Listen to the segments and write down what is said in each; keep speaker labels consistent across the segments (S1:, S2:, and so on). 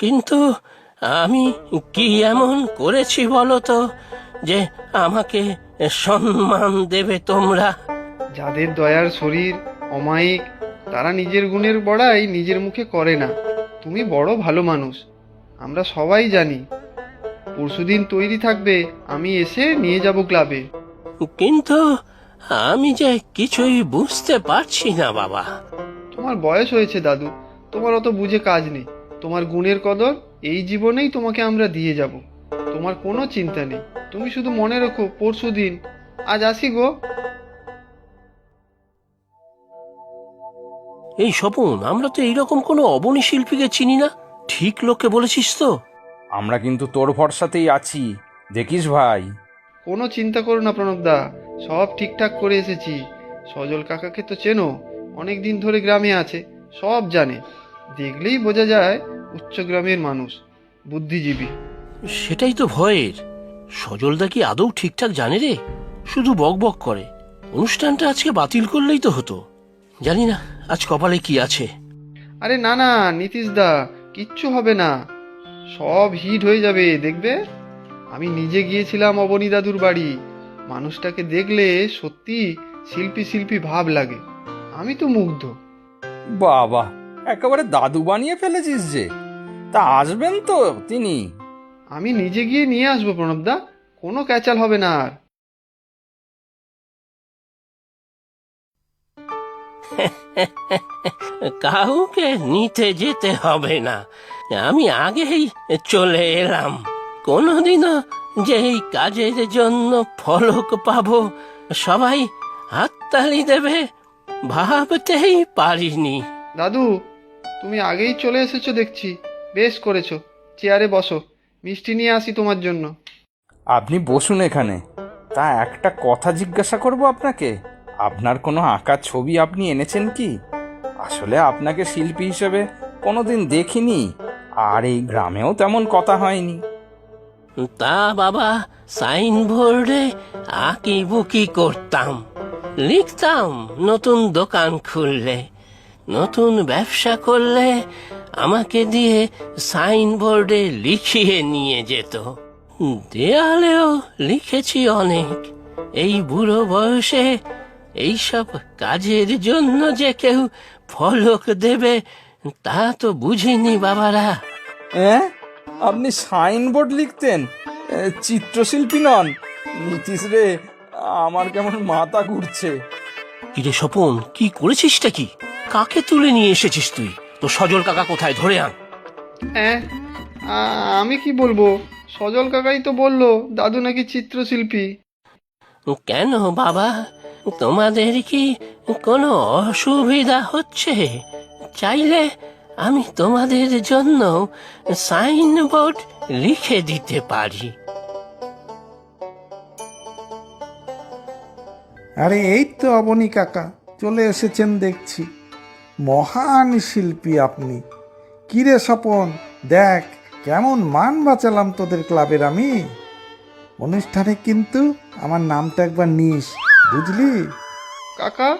S1: কিন্তু আমি কি এমন করেছি বলো তো যে আমাকে সম্মান দেবে তোমরা?
S2: যাদের দয়ার শরীর অমায়িক, তারা নিজের গুণের বড়াই নিজের মুখে করে না। তুমি বড় ভালো মানুষ, আমরা সবাই জানি। পরশুদিন তৈরি থাকবে, আমি এসে নিয়ে যাব ক্লাবে।
S1: কিন্তু আমি যে কিছুই বুঝতে পারছি না বাবা।
S2: তোমার বয়স হয়েছে দাদু, তোমার অত বুঝে কাজ নেই। তোমার গুণের কদর এই জীবনেই তোমাকে আমরা দিয়ে যাব। তোমার কোনো চিন্তা নেই, তুমি শুধু মনে রেখো পরশুদিন। আজ আসি গো।
S1: এই স্বপন, আমরা তো এইরকম কোনো অবনী শিল্পীকে চিনি না। ঠিক লোককে বলেছিস তো?
S3: আমরা কিন্তু তোর ভরসাতেই আছি, দেখিস ভাই।
S2: কোনো চিন্তা করো না প্রণবদা, সব ঠিকঠাক করে এসেছি। সজল কাকাকে তো চেনো, অনেক দিন ধরে গ্রামে আছে, সব জানে। দেখলেই বোঝা যায় উচ্চ গ্রামের মানুষ, বুদ্ধিজীবী।
S1: সেটাই তো ভয়ের। সজলদা কি আদৌ ঠিকঠাক জানে রে? শুধু বক বক করে। অনুষ্ঠানটা আজকে বাতিল করলেই তো হতো। জানি না আজ কপালে কি আছে।
S2: আরে না না নীতিশ দা, কিচ্ছু হবে না, সব হিট হয়ে যাবে দেখবে। আমি নিজে গিয়েছিলাম অবনী দাদুর বাড়ি। মানুষটাকে দেখলে সত্যি শিল্পী শিল্পী ভাব লাগে। আমি তো মুগ্ধ।
S3: বাবা, একেবারে দাদু বানিয়ে ফেলেছিস যে। তা আসবেন তো তিনি?
S2: আমি নিজে গিয়ে নিয়ে আসবো প্রণবদা, কোনো ক্যাচাল হবে না আর।
S1: কাউকে নিতে যেতে হবে না, আমি আগেই চলে এলাম। কোনোদিনও যে এই কাজের জন্য ফলক পাবো, সবাই হাততালি দেবে, ভাবতেই পারিনি।
S2: দাদু, তুমি আগেই চলে এসেছো দেখছি, বেশ করেছো। চেয়ারে বসো, মিষ্টি নিয়ে আসি তোমার জন্য।
S3: আপনি বসুন এখানে। তা একটা কথা জিজ্ঞাসা করব আপনাকে, আপনার কোনো আঁকা ছবি আপনি এনেছেন কি? আসলে আপনাকে শিল্পী হিসেবে কোনোদিন দেখিনি, আর এই গ্রামেও তেমন কথা হয়নি।
S1: তা বাবা, সাইনবোর্ডে আঁকি বুকি করতাম, লিখতাম নতুন দোকান খুললে, নতুন ব্যবসা করলে আমাকে দিয়ে সাইনবোর্ডে লিখিয়ে নিয়ে যেত। দেয়ালেও লিখেছি অনেক। এই বুড়ো বয়সে এইসব কাজের জন্য যে কেউ ফলক দেবে তা তো বুঝিনি বাবারা।
S3: হ্যাঁ, আপনি সাইনবোর্ড লিখতেন, চিত্রশিল্পী নন? নীতিশ রে, আমার কেমন মাথা ঘুরছে।
S1: কিরে স্বপন, কি করেছিসটা কি? কাকে তুলে নিয়ে এসেছিস তুই? তো সজল কাকা কোথায়? ধরে আন।
S2: হ্যাঁ, আমি কি বলবো, সজল কাকাই তো বললো দাদু নাকি চিত্রশিল্পী।
S1: কেন বাবা, তোমাদের কি কোনো অসুবিধা হচ্ছে? চাইলে আমি তোমাদের জন্য সাইনবোর্ড লিখে দিতে পারি।
S4: আরে এই তো অবনী কাকা চলে এসেছেন দেখছি। মহান শিল্পী আপনি। কিরে স্বপন, দেখ কেমন মান বাঁচালাম তোদের ক্লাবের আমি। অনুষ্ঠানে কিন্তু আমার নামটা একবার নিস, বুঝলি?
S2: কাকা,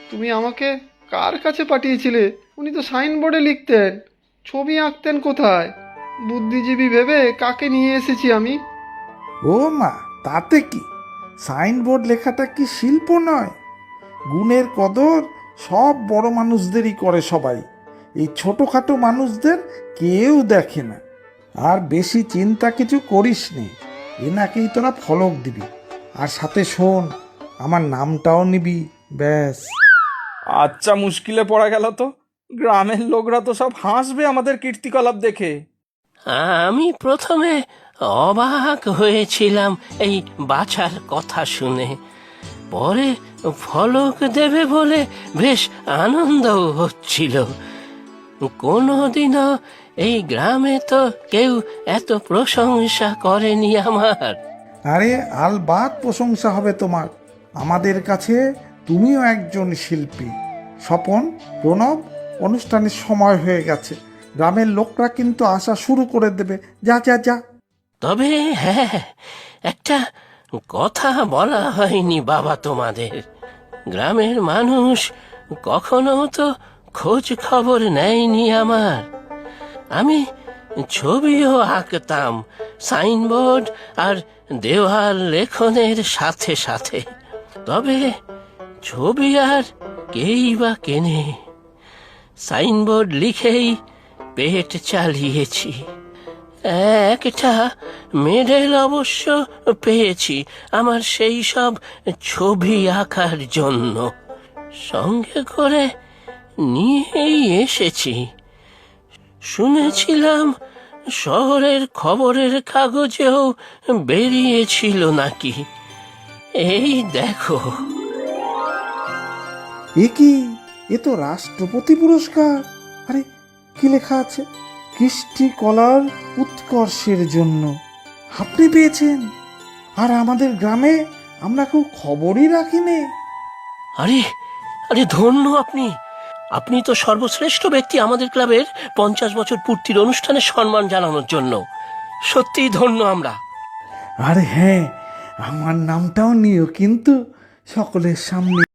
S2: তুমি আমাকে কার কাছে পাঠিয়েছিলে? উনি তো সাইনবোর্ডে লিখতেন, ছবি আঁকতেন কোথায়? বুদ্ধিজীবী ভেবে কাকে নিয়ে এসেছি আমি।
S4: ও মা, তাতে কি? সাইনবোর্ড লেখাটা কি শিল্প নয়? গুণের কদর সব বড় মানুষদেরই করে সবাই, এই ছোটোখাটো মানুষদের কেউ দেখে না। আর বেশি চিন্তা কিছু করিস নে, এনাকেই তোরা ফলক দিবি, আর সাথে শোন আমার নামটাও নিবি, ব্যাস।
S3: আচ্ছা, মুশকিলে পড়া গেল তো। গ্রামের লোকরা তো সব হাসবে আমাদের কীর্তিকলাপ দেখে।
S1: আমি প্রথমে অবাক হয়েছিলাম এই বাছার কথা শুনে, পরে ফলক দেবে বলে বেশ আনন্দও হচ্ছিল। কোনোদিনও এই গ্রামে তো কেউ এত প্রশংসা করেনি আমার।
S4: আরে আলবাত প্রশংসা হবে তোমার। আমাদের কাছে তুমিও একজন শিল্পী। স্বপন, প্রণব, অনুষ্ঠানের সময় হয়ে গেছে। গ্রামের লোকরা কিন্তু আসা শুরু করে দেবে। যা যা যা।
S1: তবে হ্যাঁ, একটা কথা বলা হয়নি বাবা তোমাদের। গ্রামের মানুষ কখনো তো খোঁজ খবর নেয়নি আমার। আমি ছবিও আঁকতাম, সাইনবোর্ড আর দেওয়াল লেখনের সাথে সাথে। তবে ছবি আর কেই বা কেনে, সাইনবোর্ড লিখেই পেট চালিয়েছি। একটা মেডেল অবশ্য পেয়েছি আমার সেই সব ছবি আঁকার জন্য। সঙ্গে করে নিয়েই এসেছি। শুনেছিলাম শহরের খবরের কাগজেও বেরিয়েছিল নাকি। এই দেখো।
S4: এ কি, এ তো রাষ্ট্রপতি পুরস্কার। আরে কি লেখা আছে? কৃষ্টি কলার উৎকর্ষের জন্য। আপনি পেয়েছেন? আর আমাদের গ্রামে আমরা কেউ খবরই রাখিনি।
S1: আরে আরে ধন্য আপনি। আপনি তো সর্বশ্রেষ্ঠ ব্যক্তি আমাদের ক্লাবের 50 বছর পূর্তির অনুষ্ঠানে সম্মান জানানোর জন্য। সত্যিই ধন্য আমরা।
S4: আরে হ্যাঁ, আমার নামটাও নিও কিন্তু সকলের সামনে।